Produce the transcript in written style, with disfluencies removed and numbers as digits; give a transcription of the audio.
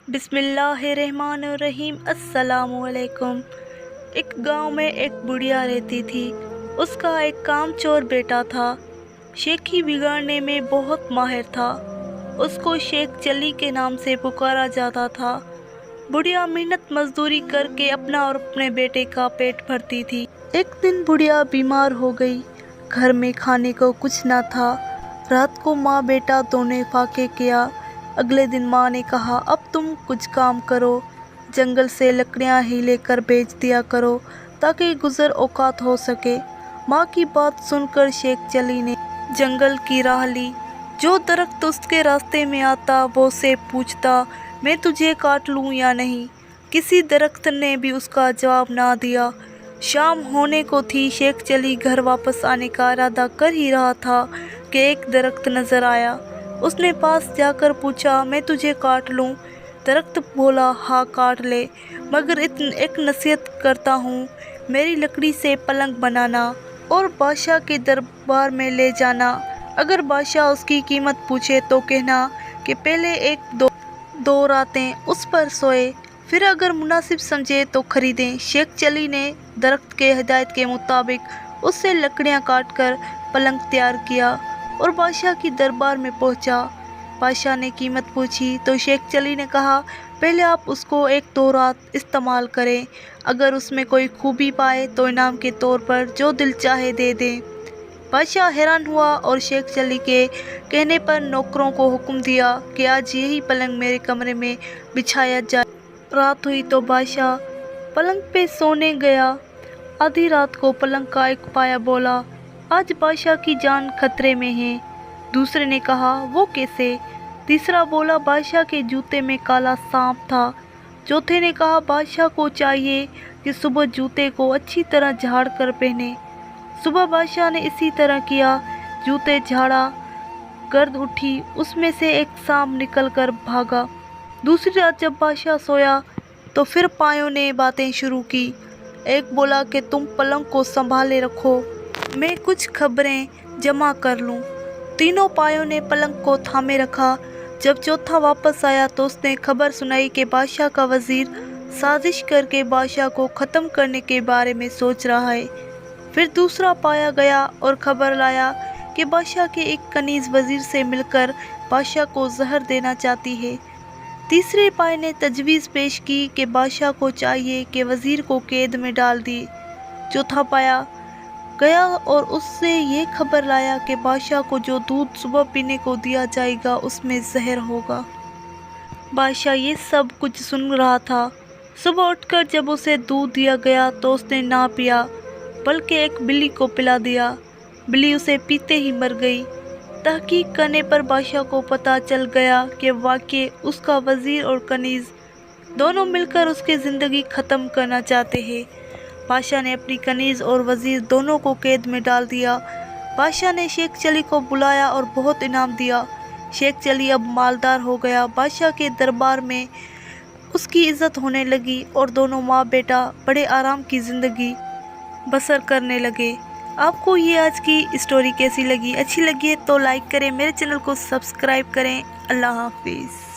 बिस्मिल्लाहिर्रहमानिर्रहीम। अस्सलामुअलैकुम। एक गांव में एक बुढ़िया रहती थी। उसका एक कामचोर बेटा था। शेखी बिगाड़ने में बहुत माहिर था। उसको शेख चली के नाम से पुकारा जाता था। बुढ़िया मेहनत मजदूरी करके अपना और अपने बेटे का पेट भरती थी। एक दिन बुढ़िया बीमार हो गई। घर में खाने को कुछ ना था। रात को माँ बेटा दोनों फाके किया। अगले दिन माँ ने कहा, अब तुम कुछ काम करो, जंगल से लकड़ियाँ ही लेकर बेच दिया करो ताकि गुजर औकात हो सके। माँ की बात सुनकर शेख चली ने जंगल की राह ली। जो दरख्त उसके रास्ते में आता वो से पूछता, मैं तुझे काट लूँ या नहीं। किसी दरख्त ने भी उसका जवाब ना दिया। शाम होने को थी। शेख चली घर वापस आने का इरादा कर ही रहा था कि एक दरख्त नजर आया। उसने पास जाकर पूछा, मैं तुझे काट लूँ? दरख्त बोला, हाँ काट ले, मगर एक नसीहत करता हूँ, मेरी लकड़ी से पलंग बनाना और बादशाह के दरबार में ले जाना। अगर बादशाह उसकी कीमत पूछे तो कहना कि पहले एक दो रातें उस पर सोए, फिर अगर मुनासिब समझे तो खरीदें। शेख चली ने दरख्त के हिदायत के मुताबिक उससे लकड़ियाँ काट कर पलंग तैयार किया और बादशाह की दरबार में पहुंचा। बादशाह ने कीमत पूछी तो शेख चली ने कहा, पहले आप उसको एक दो रात इस्तेमाल करें, अगर उसमें कोई खूबी पाए तो इनाम के तौर पर जो दिल चाहे दे दें। बादशाह हैरान हुआ और शेख चली के कहने पर नौकरों को हुक्म दिया कि आज यही पलंग मेरे कमरे में बिछाया जाए। रात हुई तो बादशाह पलंग पे सोने गया। आधी रात को पलंग का एक पाया बोला, आज बादशाह की जान खतरे में है। दूसरे ने कहा, वो कैसे? तीसरा बोला, बादशाह के जूते में काला सांप था। चौथे ने कहा, बादशाह को चाहिए कि सुबह जूते को अच्छी तरह झाड़ कर पहने। सुबह बादशाह ने इसी तरह किया। जूते झाड़ा, गर्द उठी, उसमें से एक सांप निकल कर भागा। दूसरी रात जब बादशाह सोया तो फिर पायों ने बातें शुरू की। एक बोला कि तुम पलंग को संभाले रखो, मैं कुछ खबरें जमा कर लूं। तीनों पायों ने पलंग को थामे रखा। जब चौथा वापस आया तो उसने खबर सुनाई कि बादशाह का वजीर साजिश करके बादशाह को ख़त्म करने के बारे में सोच रहा है। फिर दूसरा पाया गया और खबर लाया कि बादशाह के एक कनीज वजीर से मिलकर बादशाह को जहर देना चाहती है। तीसरे पाए ने तजवीज़ पेश की कि बादशाह को चाहिए कि वजीर को कैद में डाल दी। चौथा पाया गया और उससे ये खबर लाया कि बादशाह को जो दूध सुबह पीने को दिया जाएगा उसमें जहर होगा। बादशाह ये सब कुछ सुन रहा था। सुबह उठकर जब उसे दूध दिया गया तो उसने ना पिया, बल्कि एक बिल्ली को पिला दिया। बिल्ली उसे पीते ही मर गई। तहकीक करने पर बादशाह को पता चल गया कि वाकई उसका वजीर और कनीज दोनों मिलकर उसकी ज़िंदगी ख़त्म करना चाहते हैं। बादशाह ने अपनी कनीज और वजीर दोनों को कैद में डाल दिया। बादशाह ने शेख चली को बुलाया और बहुत इनाम दिया। शेख चली अब मालदार हो गया। बादशाह के दरबार में उसकी इज्जत होने लगी और दोनों माँ बेटा बड़े आराम की ज़िंदगी बसर करने लगे। आपको ये आज की स्टोरी कैसी लगी? अच्छी लगी है तो लाइक करें, मेरे चैनल को सब्सक्राइब करें। अल्लाह हाफिज़।